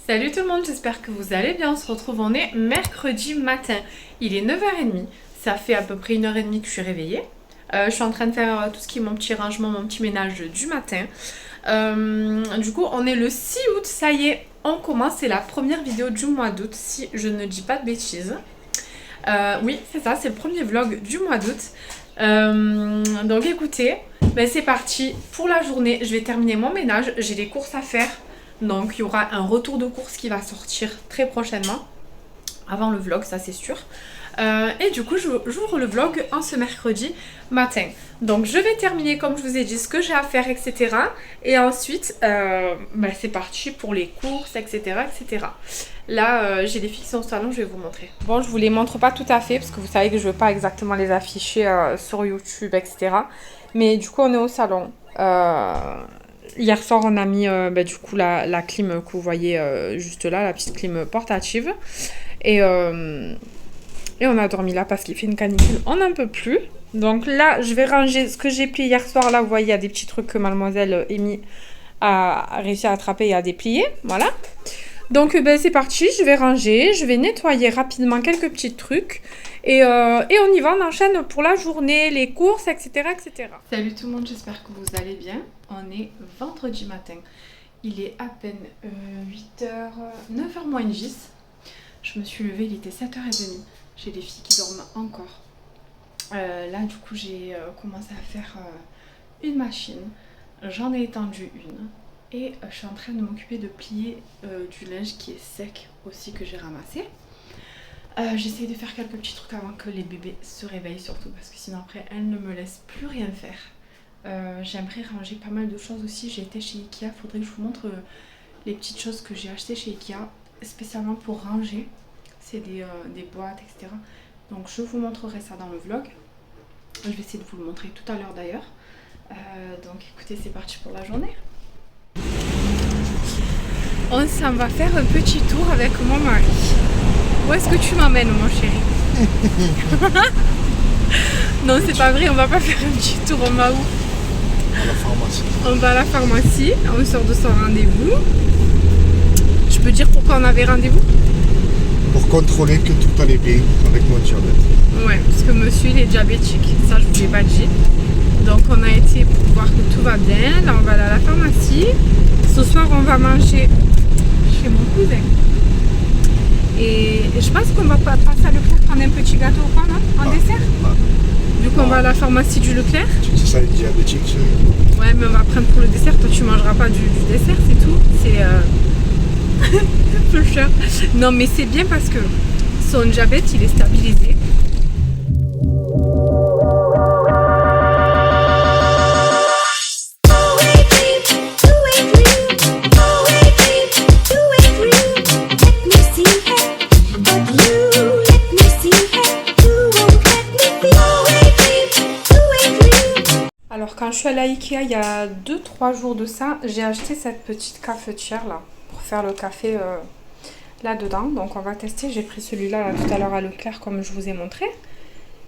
Salut tout le monde, j'espère que vous allez bien. On se retrouve, on est mercredi matin. Il est 9h30. Ça fait à peu près 1h30 que je suis réveillée. Je suis en train de faire tout ce qui est mon petit rangement, mon petit ménage du matin. Du coup, on est le 6 août, ça y est, on commence. C'est la première vidéo du mois d'août, si je ne dis pas de bêtises. Oui, c'est ça, c'est le premier vlog du mois d'août. Donc écoutez, ben c'est parti pour la journée. Je vais terminer mon ménage, j'ai des courses à faire. Donc il y aura un retour de course qui va sortir très prochainement. Avant le vlog, ça c'est sûr. Et du coup, j'ouvre le vlog en ce mercredi matin. Donc je vais terminer, comme je vous ai dit, ce que j'ai à faire, etc. Et ensuite, c'est parti pour les courses, etc. etc. Là, j'ai des fixes au salon, je vais vous montrer. Bon, je vous les montre pas tout à fait, parce que vous savez que je veux pas exactement les afficher sur YouTube, etc. Mais du coup, on est au salon. Hier soir, on a mis du coup la clim que vous voyez juste là, la petite clim portative. Et on a dormi là parce qu'il fait une canicule, on n'en peut plus. Donc là, je vais ranger ce que j'ai plié hier soir. Là, vous voyez, il y a des petits trucs que mademoiselle Amy a réussi à attraper et à déplier. Voilà. Donc c'est parti, je vais ranger, je vais nettoyer rapidement quelques petits trucs. Et on y va, on enchaîne pour la journée, les courses, etc. etc. Salut tout le monde, j'espère que vous allez bien. On est vendredi matin. Il est à peine 8h, 9h moins 10. Je me suis levée, il était 7h30. J'ai des filles qui dorment encore. Là, du coup, j'ai commencé à faire une machine. J'en ai étendu une. Et je suis en train de m'occuper de plier du linge qui est sec aussi que j'ai ramassé. J'essaie de faire quelques petits trucs avant que les bébés se réveillent surtout. Parce que sinon après, elles ne me laissent plus rien faire. J'aimerais ranger pas mal de choses aussi. J'ai été chez Ikea. Faudrait que je vous montre les petites choses que j'ai achetées chez Ikea. Spécialement pour ranger. C'est des boîtes, etc. Donc je vous montrerai ça dans le vlog. Je vais essayer de vous le montrer tout à l'heure d'ailleurs. Donc écoutez, c'est parti pour la journée. On s'en va faire un petit tour avec mon mari. Où est-ce que tu m'emmènes, mon chéri? Non, c'est pas vrai, on va pas faire un petit tour, on va où? À la pharmacie. On va à la pharmacie, on sort de son rendez-vous. Je peux dire pourquoi on avait rendez-vous? Pour contrôler que tout allait bien avec mon diabète. Ouais, parce que monsieur il est diabétique, ça je vous l'ai pas dit. Donc on a été pour voir que tout va bien. Là on va aller à la pharmacie. Ce soir on va manger chez mon cousin. Et je pense qu'on va passer à Leclerc prendre un petit gâteau ou quoi, non? En dessert. Du coup on va à la pharmacie du Leclerc. Tu dis ça, les diabétiques, c'est... Ouais, mais on va prendre pour le dessert. Toi tu mangeras pas du dessert, c'est tout. C'est un peu cher. Non mais c'est bien parce que son diabète il est stabilisé. Alors quand je suis allée à Ikea il y a 2-3 jours de ça, j'ai acheté cette petite cafetière là pour faire le café là-dedans. Donc on va tester, j'ai pris celui-là là, tout à l'heure à Leclerc comme je vous ai montré.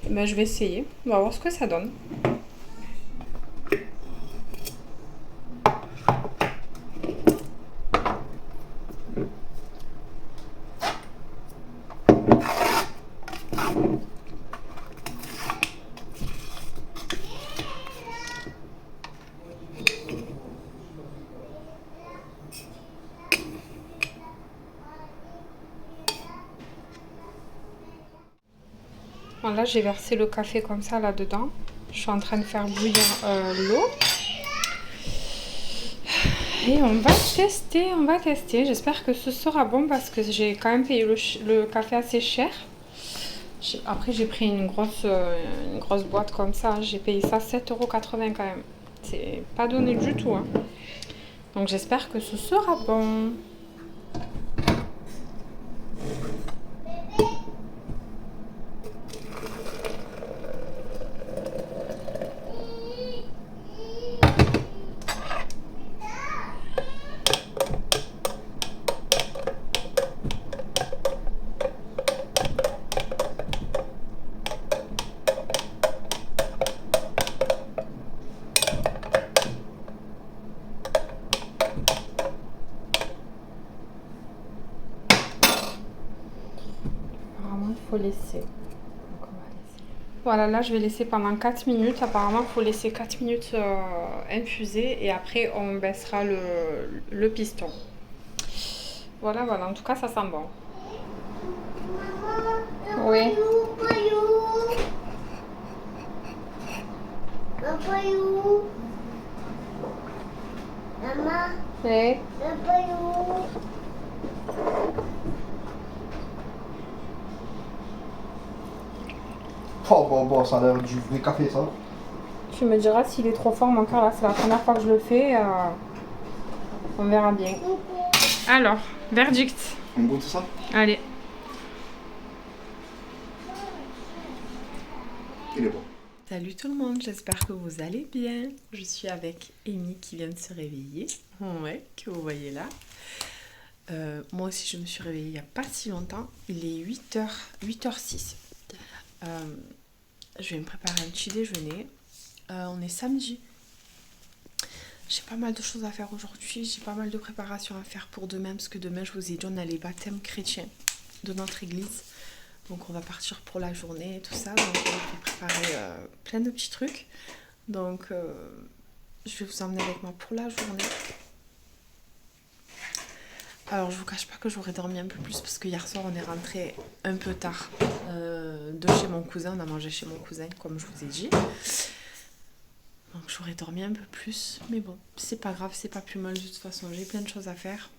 Et ben, je vais essayer, on va voir ce que ça donne. Là j'ai versé le café comme ça là-dedans. Je suis en train de faire bouillir l'eau. Et on va tester. J'espère que ce sera bon parce que j'ai quand même payé le café assez cher. Après j'ai pris une grosse boîte comme ça. J'ai payé ça 7,80 € quand même. C'est pas donné du tout. Hein. Donc j'espère que ce sera bon. faut laisser. Voilà, là je vais laisser pendant 4 minutes. Apparemment, il faut laisser 4 minutes infuser et après on baissera le piston. Voilà, voilà. En tout cas, ça sent bon. Oui. Maman, Oui. Oh bon, ça a l'air du vrai café ça. Tu me diras s'il est trop fort, mon cœur. Là, c'est la première fois que je le fais. On verra bien. Alors, verdict. On goûte ça? Allez. Il est bon. Salut tout le monde, j'espère que vous allez bien. Je suis avec Amy qui vient de se réveiller. Ouais, que vous voyez là. Moi aussi, je me suis réveillée il n'y a pas si longtemps. Il est 8h06. Je vais me préparer un petit déjeuner. On est samedi. J'ai pas mal de choses à faire aujourd'hui. J'ai pas mal de préparations à faire pour demain. Parce que demain, je vous ai dit, on a les baptêmes chrétiens de notre église. Donc on va partir pour la journée et tout ça. Donc je vais préparer plein de petits trucs. Donc je vais vous emmener avec moi pour la journée. Alors je vous cache pas que j'aurais dormi un peu plus parce que hier soir on est rentré un peu tard de chez mon cousin. On a mangé chez mon cousin comme je vous ai dit. Donc j'aurais dormi un peu plus. Mais bon, c'est pas grave, c'est pas plus mal de toute façon. J'ai plein de choses à faire.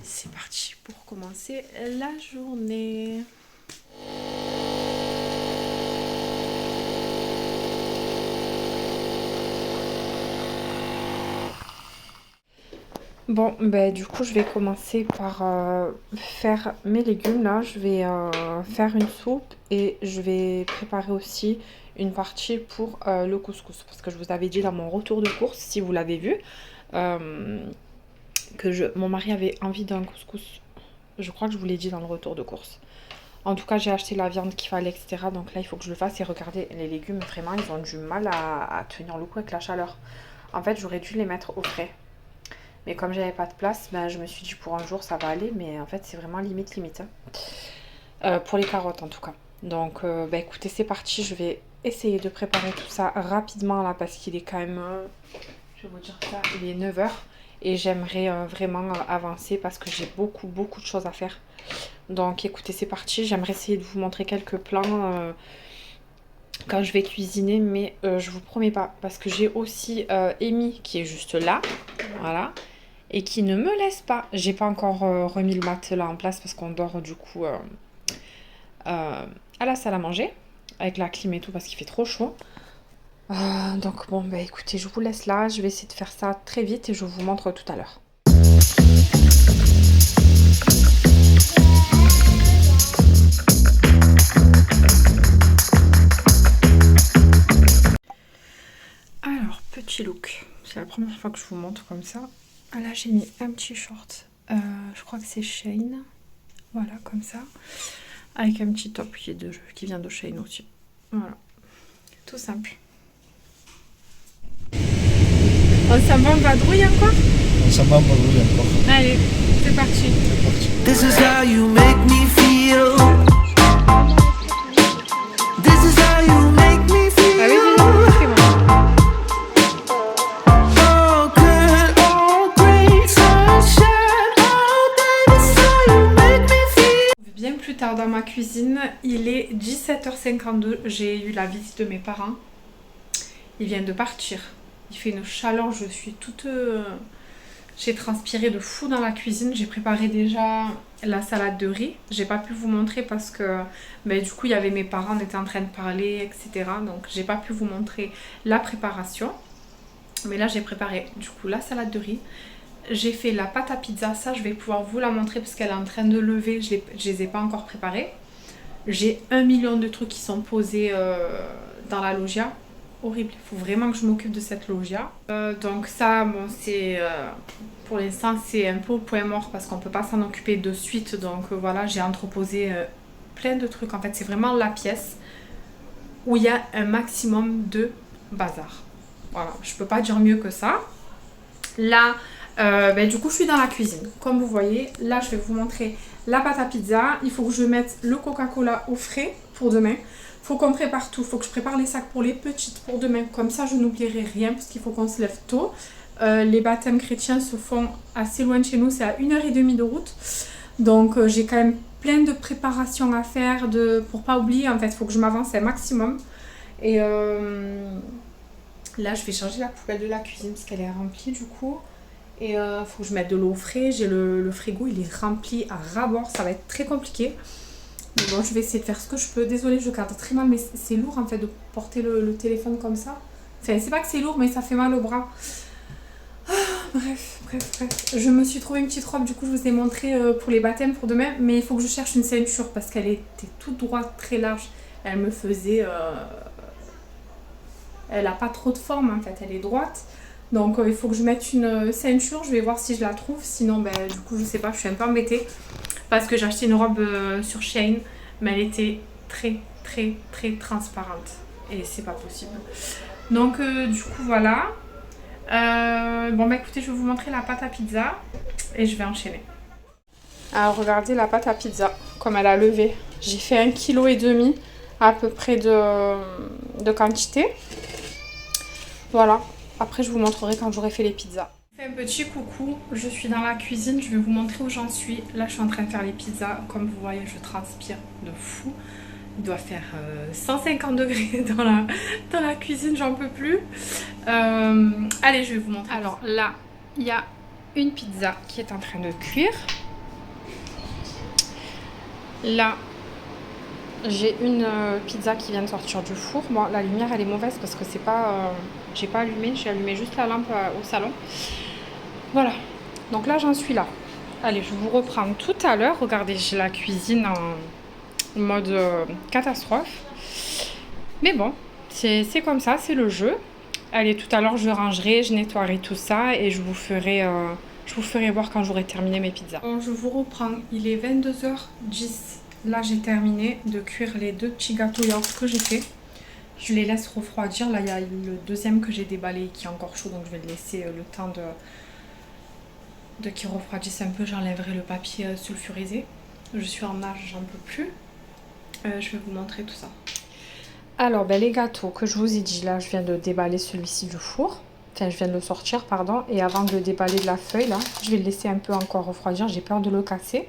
C'est parti pour commencer la journée. Bon, ben du coup je vais commencer par faire mes légumes là. Je vais faire une soupe et je vais préparer aussi une partie pour le couscous. Parce que je vous avais dit dans mon retour de course, si vous l'avez vu, que mon mari avait envie d'un couscous. Je crois que je vous l'ai dit dans le retour de course. En tout cas, j'ai acheté la viande qu'il fallait, etc. Donc là, il faut que je le fasse. Et regardez, les légumes, vraiment, ils ont du mal à tenir le coup avec la chaleur. En fait, j'aurais dû les mettre au frais. Mais comme j'avais pas de place, ben, je me suis dit pour un jour, ça va aller. Mais en fait, c'est vraiment limite. Hein. Pour les carottes, en tout cas. Donc, ben, écoutez, c'est parti. Je vais essayer de préparer tout ça rapidement, là, parce qu'il est quand même... je vais vous dire ça, il est 9h. Et j'aimerais vraiment avancer parce que j'ai beaucoup de choses à faire. Donc écoutez, c'est parti. J'aimerais essayer de vous montrer quelques plans quand je vais cuisiner. Mais je vous promets pas. Parce que j'ai aussi Amy qui est juste là. Voilà. Et qui ne me laisse pas. J'ai pas encore remis le matelas en place parce qu'on dort du coup à la salle à manger. Avec la clim et tout parce qu'il fait trop chaud. Donc bon, bah écoutez, je vous laisse là. Je vais essayer de faire ça très vite et je vous montre tout à l'heure. Alors, petit look. C'est la première fois que je vous montre comme ça. Ah là, j'ai mis un petit short. Je crois que c'est Shein. Voilà, comme ça. Avec un petit top qui vient de Shein aussi. Voilà. Tout simple. On s'en va en vadrouille encore? On s'en va en vadrouille encore. Allez, c'est parti. C'est parti. This is how you make me feel. This is how you make me feel. Ah oui, c'est bon. Oh good, oh great sunshine. Oh day, this is how you make me feel. Bien plus tard dans ma cuisine, il est 17h52. J'ai eu la visite de mes parents. Ils viennent de partir. Il fait une chaleur, je suis toute... J'ai transpiré de fou dans la cuisine. J'ai préparé déjà la salade de riz. J'ai pas pu vous montrer parce que du coup il y avait mes parents, on était en train de parler, etc. Donc j'ai pas pu vous montrer la préparation. Mais là j'ai préparé du coup la salade de riz. J'ai fait la pâte à pizza. Ça je vais pouvoir vous la montrer parce qu'elle est en train de lever. Je les ai pas encore préparées. J'ai 1 million de trucs qui sont posés dans la loggia. Horrible, il faut vraiment que je m'occupe de cette loggia. Donc ça, bon, c'est pour l'instant c'est un peu au point mort parce qu'on peut pas s'en occuper de suite. Donc voilà, j'ai entreposé plein de trucs. En fait, c'est vraiment la pièce où il y a un maximum de bazar. Voilà, je peux pas dire mieux que ça. Là, du coup, je suis dans la cuisine. Comme vous voyez, là, je vais vous montrer la pâte à pizza, il faut que je mette le Coca-Cola au frais pour demain. Il faut qu'on prépare tout, il faut que je prépare les sacs pour les petites pour demain. Comme ça, je n'oublierai rien parce qu'il faut qu'on se lève tôt. Les baptêmes chrétiens se font assez loin de chez nous, c'est à 1h30 de route. Donc j'ai quand même plein de préparations à faire pour pas oublier. En fait, il faut que je m'avance un maximum. Et là, je vais changer la poubelle de la cuisine parce qu'elle est remplie du coup. Et il faut que je mette de l'eau au frais. J'ai le frigo, il est rempli à ras-bord. Ça va être très compliqué. Mais bon, je vais essayer de faire ce que je peux. Désolée, je garde très mal, mais c'est lourd en fait de porter le téléphone comme ça. Enfin, c'est pas que c'est lourd, mais ça fait mal au bras. Bref. Je me suis trouvé une petite robe, du coup je vous ai montré pour les baptêmes pour demain. Mais il faut que je cherche une ceinture parce qu'elle était toute droite, très large. Elle me faisait... Elle a pas trop de forme en fait, elle est droite. Donc il faut que je mette une ceinture, je vais voir si je la trouve. Sinon, du coup je sais pas, je suis un peu embêtée. Parce que j'ai acheté une robe sur Shein, mais elle était très transparente. Et c'est pas possible. Donc du coup voilà. Bon écoutez, je vais vous montrer la pâte à pizza et je vais enchaîner. Alors regardez la pâte à pizza comme elle a levé. J'ai fait 1,5 kg à peu près de quantité. Voilà, après je vous montrerai quand j'aurai fait les pizzas. Un petit coucou, je suis dans la cuisine, je vais vous montrer où j'en suis. Là je suis en train de faire les pizzas, comme vous voyez je transpire de fou. Il doit faire 150 degrés dans la cuisine, j'en peux plus. Allez, je vais vous montrer. Alors là, il y a une pizza qui est en train de cuire. Là, j'ai une pizza qui vient de sortir du four. Bon, la lumière elle est mauvaise parce que c'est pas... j'ai pas allumé, j'ai allumé juste la lampe au salon. Voilà, donc là j'en suis là. Allez, je vous reprends tout à l'heure. Regardez, j'ai la cuisine en mode catastrophe. Mais bon, c'est comme ça, c'est le jeu. Allez, tout à l'heure je rangerai, je nettoierai tout ça et je vous ferai voir quand j'aurai terminé mes pizzas. Bon, je vous reprends, il est 22h10. Là j'ai terminé de cuire les 2 petits gâteaux yaourt que j'ai fait. Je les laisse refroidir. Là il y a le deuxième que j'ai déballé qui est encore chaud, donc je vais le laisser le temps de qu'il refroidisse un peu. J'enlèverai le papier sulfurisé. Je suis en nage, j'en peux plus. Je vais vous montrer tout ça. Alors les gâteaux que je vous ai dit, là je viens de déballer celui-ci du four. Enfin je viens de le sortir pardon. Et avant de le déballer de la feuille là, je vais le laisser un peu encore refroidir. J'ai peur de le casser.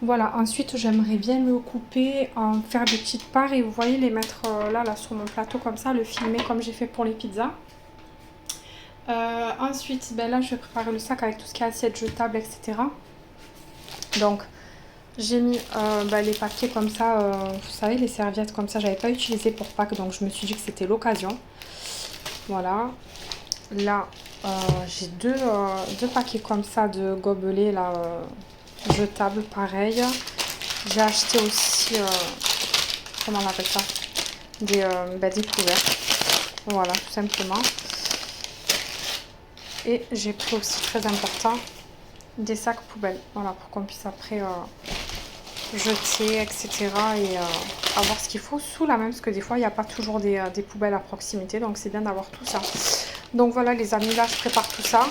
Voilà, ensuite j'aimerais bien le couper, en faire des petites parts et vous voyez les mettre là sur mon plateau comme ça, le filmer comme j'ai fait pour les pizzas. Ensuite là je vais préparer le sac avec tout ce qui est assiette jetable, etc. Donc j'ai mis les papiers comme ça, vous savez les serviettes comme ça, j'avais pas utilisé pour Pâques donc je me suis dit que c'était l'occasion. Voilà, là j'ai deux paquets comme ça de gobelets là. Jetable pareil. J'ai acheté aussi comment on appelle ça, des couverts, voilà tout simplement. Et j'ai pris aussi, très important, des sacs poubelles, voilà, pour qu'on puisse après jeter, etc. et avoir ce qu'il faut sous la main, parce que des fois il n'y a pas toujours des poubelles à proximité, donc c'est bien d'avoir tout ça. Donc voilà les amis, là je prépare tout ça.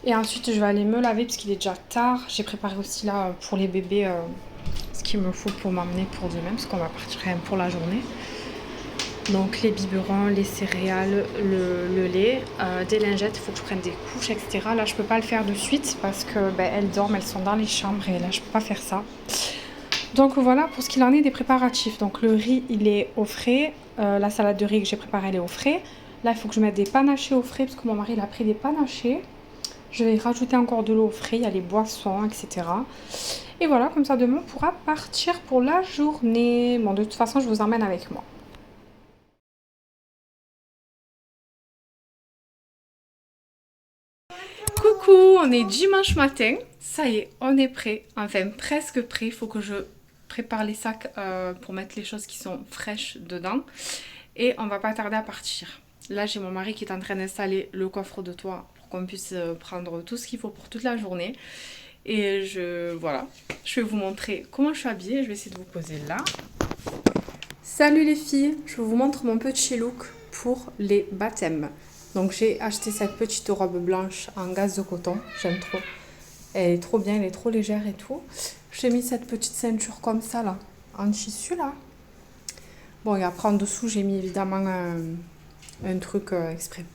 Et ensuite, je vais aller me laver parce qu'il est déjà tard. J'ai préparé aussi là pour les bébés ce qu'il me faut pour m'emmener pour demain parce qu'on va partir quand même pour la journée. Donc les biberons, les céréales, le lait, des lingettes, il faut que je prenne des couches, etc. Là, je peux pas le faire de suite parce que elles dorment, elles sont dans les chambres et là, je peux pas faire ça. Donc voilà pour ce qu'il en est des préparatifs. Donc le riz, il est au frais. La salade de riz que j'ai préparée, elle est au frais. Là, il faut que je mette des panachés au frais parce que mon mari, il a pris des panachés. Je vais rajouter encore de l'eau au frais, il y a les boissons, etc. Et voilà, comme ça demain on pourra partir pour la journée. Bon, de toute façon, je vous emmène avec moi. Coucou, on est dimanche matin. Ça y est, on est prêt. Enfin, presque prêt. Il faut que je prépare les sacs pour mettre les choses qui sont fraîches dedans. Et on va pas tarder à partir. Là, j'ai mon mari qui est en train d'installer le coffre de toit qu'on puisse prendre tout ce qu'il faut pour toute la journée. Et voilà, je vais vous montrer comment je suis habillée. Je vais essayer de vous poser là. Salut les filles, je vous montre mon petit look pour les baptêmes. Donc j'ai acheté cette petite robe blanche en gaze de coton, j'aime trop. Elle est trop bien, elle est trop légère et tout. J'ai mis cette petite ceinture comme ça là, en tissu là. Bon, et après en dessous, j'ai mis évidemment un truc exprès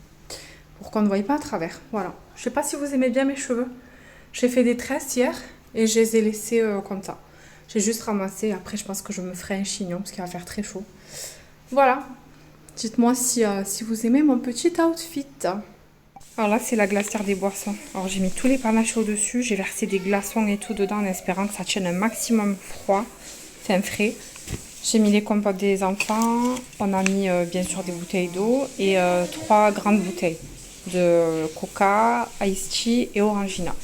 pour qu'on ne voie pas à travers. Voilà. Je sais pas si vous aimez bien mes cheveux. J'ai fait des tresses hier et je les ai laissés comme ça. J'ai juste ramassé. Après, je pense que je me ferai un chignon parce qu'il va faire très chaud. Voilà. Dites-moi si vous aimez mon petit outfit. Alors là, c'est la glacière des boissons. Alors j'ai mis tous les panaches au-dessus. J'ai versé des glaçons et tout dedans en espérant que ça tienne un maximum froid. Enfin frais. J'ai mis les compotes des enfants. On a mis bien sûr des bouteilles d'eau et 3 grandes bouteilles de Coca, Ice Tea et Orangina.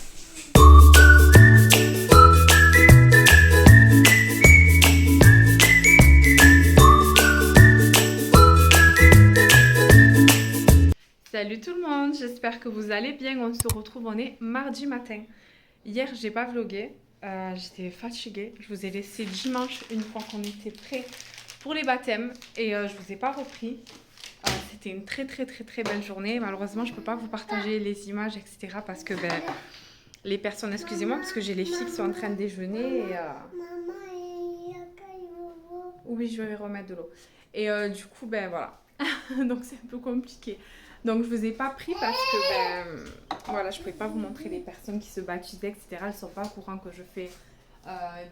Salut tout le monde, j'espère que vous allez bien. On se retrouve, on est mardi matin. Hier, j'ai pas vlogué, j'étais fatiguée. Je vous ai laissé dimanche une fois qu'on était prêts pour les baptêmes et je vous ai pas repris. C'était une très belle journée. Malheureusement, je peux pas vous partager les images, etc. parce que les personnes, excusez-moi, parce que j'ai les filles qui sont en train de déjeuner. Et, oui, je vais remettre de l'eau. Et du coup, voilà. Donc c'est un peu compliqué. Donc je vous ai pas pris parce que voilà, je pouvais pas vous montrer les personnes qui se baptisaient, etc. Elles sont pas au courant que je fais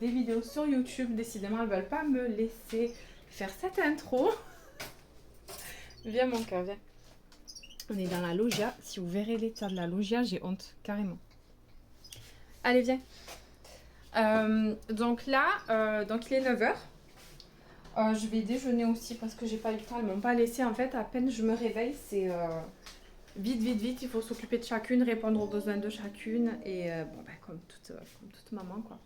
des vidéos sur YouTube. Décidément, elles veulent pas me laisser faire cette intro. Viens mon cœur, viens. On est dans la loggia. Si vous verrez l'état de la loggia, j'ai honte, carrément. Allez, viens. Donc là, donc il est 9h. Je vais déjeuner aussi parce que j'ai pas eu le temps. Ils m'ont pas laissé. En fait, à peine je me réveille, c'est vite. Il faut s'occuper de chacune, répondre aux besoins de chacune. Et comme toute maman, quoi.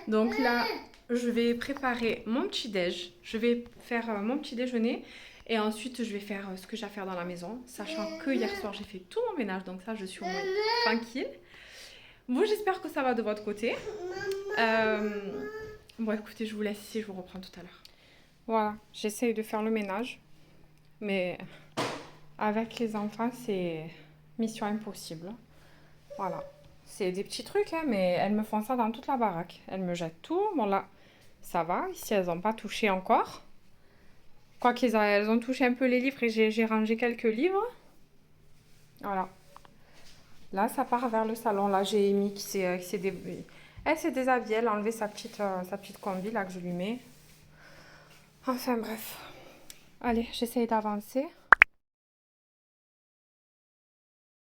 Donc là, je vais préparer mon petit déj. Je vais faire mon petit déjeuner. Et ensuite, je vais faire ce que j'ai à faire dans la maison. Sachant que hier soir, j'ai fait tout mon ménage. Donc ça, je suis au moins tranquille. Bon, j'espère que ça va de votre côté. Bon, écoutez, je vous laisse ici. Je vous reprends tout à l'heure. Voilà, j'essaye de faire le ménage, mais avec les enfants, c'est mission impossible. Voilà, c'est des petits trucs, hein, mais elles me font ça dans toute la baraque. Elles me jettent tout. Bon là, ça va. Ici, elles n'ont pas touché encore. Quoi qu'elles ont touché un peu les livres et j'ai rangé quelques livres. Voilà. Là, ça part vers le salon. Là, j'ai Amy qui s'est elle s'est déshabillée. Elle a enlevé sa petite combi là que je lui mets. Enfin bref, allez, j'essaye d'avancer.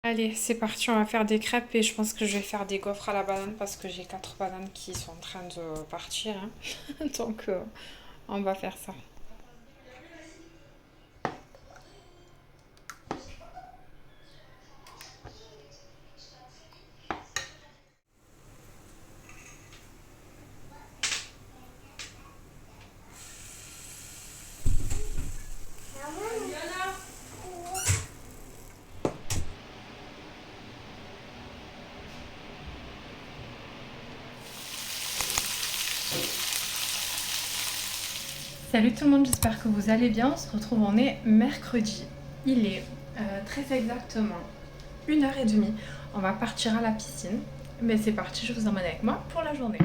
Allez, c'est parti, on va faire des crêpes et je pense que je vais faire des gaufres à la banane parce que j'ai 4 bananes qui sont en train de partir. Hein. Donc, on va faire ça. Salut tout le monde, j'espère que vous allez bien. On se retrouve, on est mercredi. Il est très exactement 1h30. On va partir à la piscine. Mais c'est parti, je vous emmène avec moi pour la journée.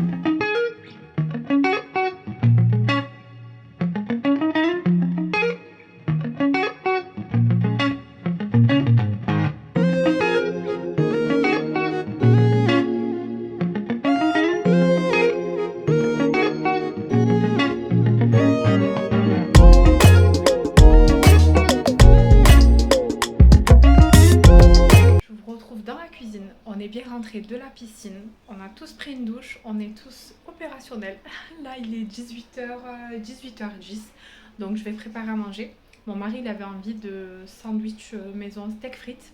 On est bien rentré de la piscine, on a tous pris une douche, on est tous opérationnels. Là il est 18h10, donc je vais préparer à manger. Mon mari il avait envie de sandwich maison steak frites,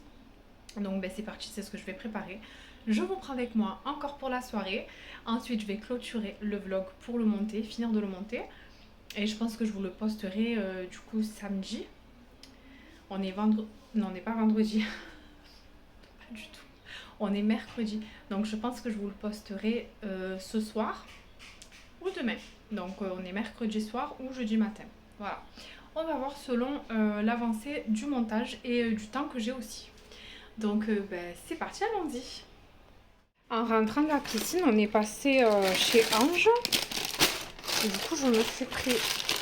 donc c'est parti, c'est ce que je vais préparer. Je vous prends avec moi encore pour la soirée. Ensuite je vais clôturer le vlog pour le monter, finir de le monter. Et je pense que je vous le posterai du coup samedi. On est vendredi, non on n'est pas vendredi, pas du tout. On est mercredi, donc je pense que je vous le posterai ce soir ou demain. Donc on est mercredi soir ou jeudi matin. Voilà. On va voir selon l'avancée du montage et du temps que j'ai aussi. Donc c'est parti, allons-y. En rentrant de la piscine, on est passé chez Ange. Et du coup, je me suis pris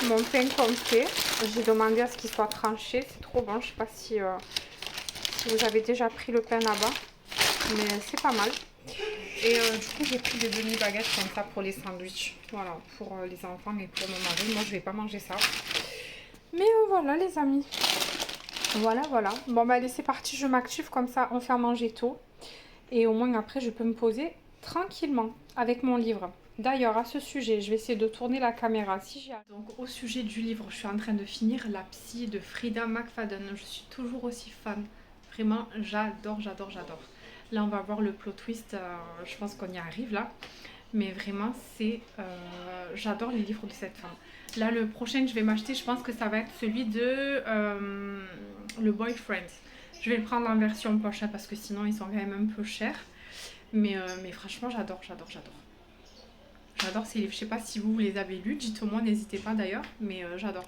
mon pain complet. J'ai demandé à ce qu'il soit tranché. C'est trop bon. Je sais pas si vous avez déjà pris le pain là-bas. Mais c'est pas mal. Et du coup, j'ai pris des demi-baguettes comme ça pour les sandwichs. Voilà, pour les enfants et pour mon mari. Moi, je vais pas manger ça. Mais voilà, les amis. Voilà. Bon, bah allez, c'est parti. Je m'active comme ça. On fait à manger tôt. Et au moins, après, je peux me poser tranquillement avec mon livre. D'ailleurs, à ce sujet, je vais essayer de tourner la caméra si j'y arrive. Donc, au sujet du livre, je suis en train de finir La Psy de Frida McFadden. Je suis toujours aussi fan. Vraiment, j'adore. Là, on va voir le plot twist. Je pense qu'on y arrive là. Mais vraiment, c'est... j'adore les livres de cette femme. Là, le prochain que je vais m'acheter, je pense que ça va être celui de Le Boyfriend. Je vais le prendre en version poche hein, parce que sinon, ils sont quand même un peu chers. Mais franchement, j'adore. J'adore ces livres. Je sais pas si vous les avez lus. Dites-moi, n'hésitez pas d'ailleurs. Mais j'adore.